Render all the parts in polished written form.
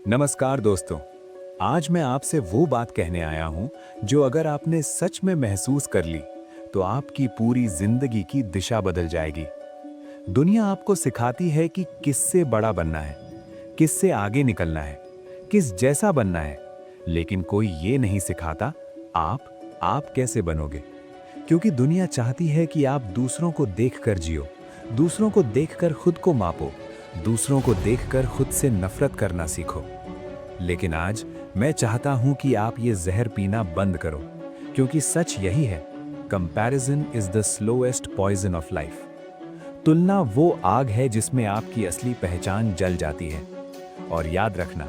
नमस्कार दोस्तों। आज मैं आपसे वो बात कहने आया हूं जो अगर आपने सच में महसूस कर ली तो आपकी पूरी जिंदगी की दिशा बदल जाएगी। दुनिया आपको सिखाती है कि किससे बड़ा बनना है, किससे आगे निकलना है, किस जैसा बनना है, लेकिन कोई ये नहीं सिखाता आप कैसे बनोगे। क्योंकि दुनिया चाहती है कि आप दूसरों को देखकर जियो, दूसरों को देखकर खुद को मापो, दूसरों को देखकर खुद से नफरत करना सीखो। लेकिन आज मैं चाहता हूं कि आप ये जहर पीना बंद करो, क्योंकि सच यही है, comparison is the slowest poison of life. तुलना वो आग है जिसमें आपकी असली पहचान जल जाती है। और याद रखना,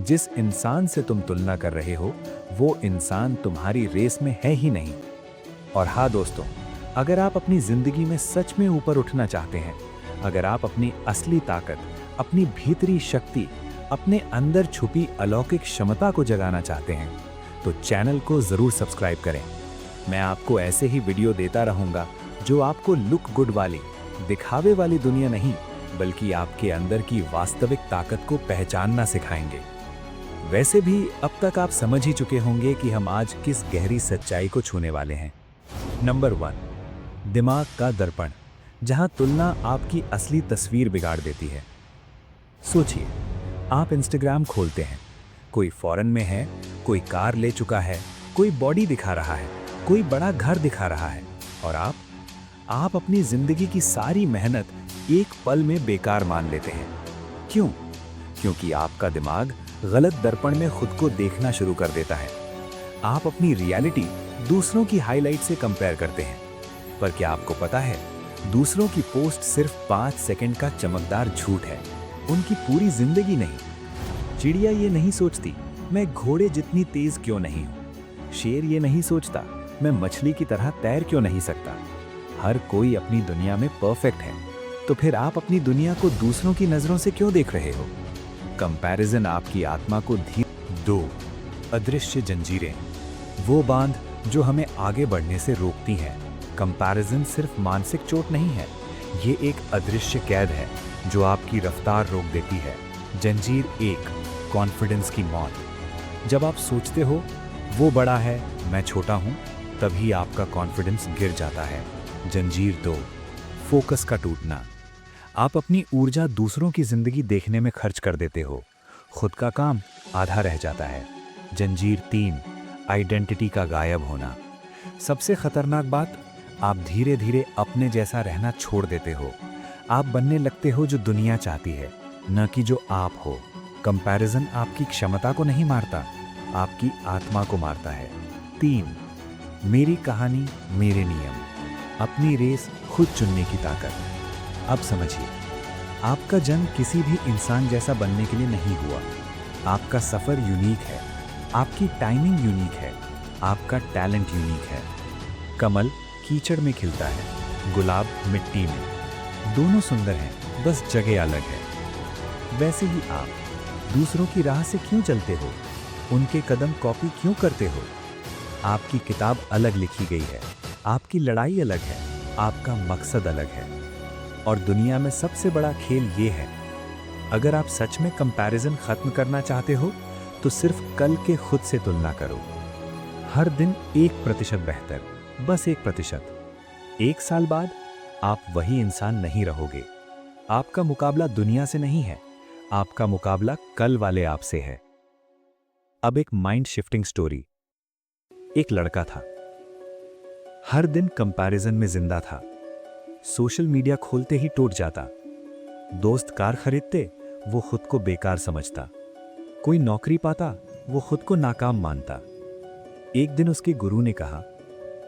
जिस इंसान से तुम तुलना कर रहे हो वो इंसान तुम्हारी रेस में है ही नहीं। और हाँ दोस्तों, अगर आप अपनी जिंदगी में सच में ऊपर उठना चाहते हैं, अगर आप अपनी असली ताकत, अपनी भीतरी शक्ति, अपने अंदर छुपी अलौकिक क्षमता को जगाना चाहते हैं, तो चैनल को जरूर सब्सक्राइब करें। मैं आपको ऐसे ही वीडियो देता रहूंगा जो आपको लुक गुड वाली, दिखावे वाली दुनिया नहीं, बल्कि आपके अंदर की वास्तविक ताकत को पहचानना सिखाएंगे। वैसे भी अब तक आप समझ ही चुके होंगे कि हम आज किस गहरी सच्चाई को छूने वाले हैं। नंबर 1, दिमाग का दर्पण, जहां तुलना आपकी असली तस्वीर बिगाड़ देती है। सोचिए, आप इंस्टाग्राम खोलते हैं, कोई फॉरेन में है, कोई कार ले चुका है, कोई बॉडी दिखा रहा है, कोई बड़ा घर दिखा रहा है, और आप अपनी जिंदगी की सारी मेहनत एक पल में बेकार मान लेते हैं। क्यों? क्योंकि आपका दिमाग गलत दर्पण में खुद को देखना शुरू कर देता है। आप अपनी रियलिटी दूसरों की हाईलाइट से कंपेयर करते हैं। पर क्या आपको पता है, दूसरों की पोस्ट सिर्फ 5 सेकंड का चमकदार झूठ है, उनकी पूरी जिंदगी नहीं। चिड़िया ये नहीं सोचती मैं घोड़े जितनी तेज क्यों नहीं हूं। शेर ये नहीं सोचता मैं मछली की तरह तैर क्यों नहीं सकता। हर कोई अपनी दुनिया में परफेक्ट है, तो फिर आप अपनी दुनिया को दूसरों की नजरों से क्यों देख रहे हो? कंपैरिजन आपकी आत्मा को 2 अदृश्य जंजीरें, वो बांध जो हमें आगे बढ़ने से रोकती हैं। कंपैरिजन सिर्फ मानसिक चोट नहीं है, ये एक अदृश्य कैद है जो आपकी रफ्तार रोक देती है। जंजीर 1, कॉन्फिडेंस की मौत। जब आप सोचते हो वो बड़ा है, मैं छोटा हूं, तभी आपका कॉन्फिडेंस गिर जाता है। जंजीर 2, फोकस का टूटना। आप अपनी ऊर्जा दूसरों की जिंदगी देखने में खर्च कर देते हो, खुद का काम आधा रह जाता है। जंजीर 3, आइडेंटिटी का गायब होना। सबसे खतरनाक बात, आप धीरे धीरे अपने जैसा रहना छोड़ देते हो। आप बनने लगते हो जो दुनिया चाहती है, न कि जो आप हो। कंपैरिजन आपकी क्षमता को नहीं मारता, आपकी आत्मा को मारता है। 3, मेरी कहानी मेरे नियम, अपनी रेस खुद चुनने की ताकत। अब समझिए, आपका जन्म किसी भी इंसान जैसा बनने के लिए नहीं हुआ। आपका सफर यूनिक है, आपकी टाइमिंग यूनिक है, आपका टैलेंट यूनिक है। कमल कीचड़ में खिलता है, गुलाब मिट्टी में, दोनों सुंदर हैं, बस जगह अलग है। वैसे ही आप दूसरों की राह से क्यों चलते हो, उनके कदम कॉपी क्यों करते हो? आपकी किताब अलग लिखी गई है, आपकी लड़ाई अलग है, आपका मकसद अलग है। और दुनिया में सबसे बड़ा खेल ये है, अगर आप सच में कंपैरिजन खत्म करना चाहते हो तो सिर्फ कल के खुद से तुलना करो। हर दिन 1% बेहतर, बस 1%। 1 साल बाद आप वही इंसान नहीं रहोगे। आपका मुकाबला दुनिया से नहीं है, आपका मुकाबला कल वाले आप से है। अब एक माइंड शिफ्टिंग स्टोरी। एक लड़का था, हर दिन कंपैरिजन में जिंदा था। सोशल मीडिया खोलते ही टूट जाता। दोस्त कार खरीदते, वो खुद को बेकार समझता। कोई नौकरी पाता, वो खुद को नाकाम मानता। एक दिन उसके गुरु ने कहा,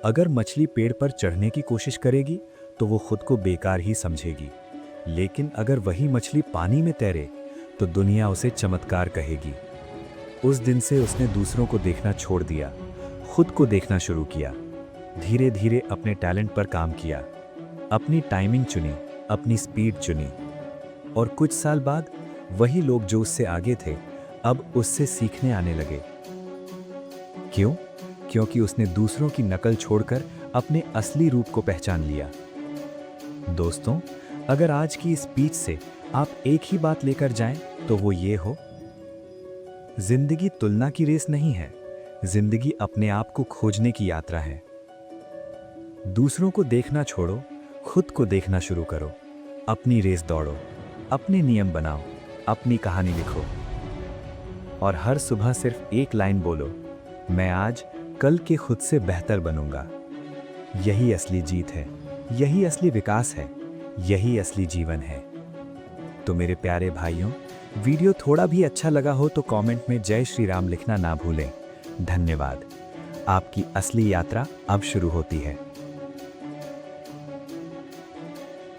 अगर मछली पेड़ पर चढ़ने की कोशिश करेगी तो वो खुद को बेकार ही समझेगी, लेकिन अगर वही मछली पानी में तैरे तो दुनिया उसे चमत्कार कहेगी। उस दिन से उसने दूसरों को देखना छोड़ दिया, खुद को देखना शुरू किया। धीरे धीरे अपने टैलेंट पर काम किया, अपनी टाइमिंग चुनी, अपनी स्पीड चुनी। और कुछ साल बाद वही लोग जो उससे आगे थे अब उससे सीखने आने लगे। क्यों? क्योंकि उसने दूसरों की नकल छोड़कर अपने असली रूप को पहचान लिया। दोस्तों, अगर आज की इस स्पीच से आप एक ही बात लेकर जाएं तो वो ये हो, जिंदगी तुलना की रेस नहीं है, जिंदगी अपने आप को खोजने की यात्रा है। दूसरों को देखना छोड़ो, खुद को देखना शुरू करो। अपनी रेस दौड़ो, अपने नियम बनाओ, अपनी कहानी लिखो। और हर सुबह सिर्फ एक लाइन बोलो, मैं आज कल के खुद से बेहतर बनूंगा। यही असली जीत है, यही असली विकास है, यही असली जीवन है। तो मेरे प्यारे भाइयों, वीडियो थोड़ा भी अच्छा लगा हो तो कमेंट में जय श्री राम लिखना ना भूलें। धन्यवाद। आपकी असली यात्रा अब शुरू होती है।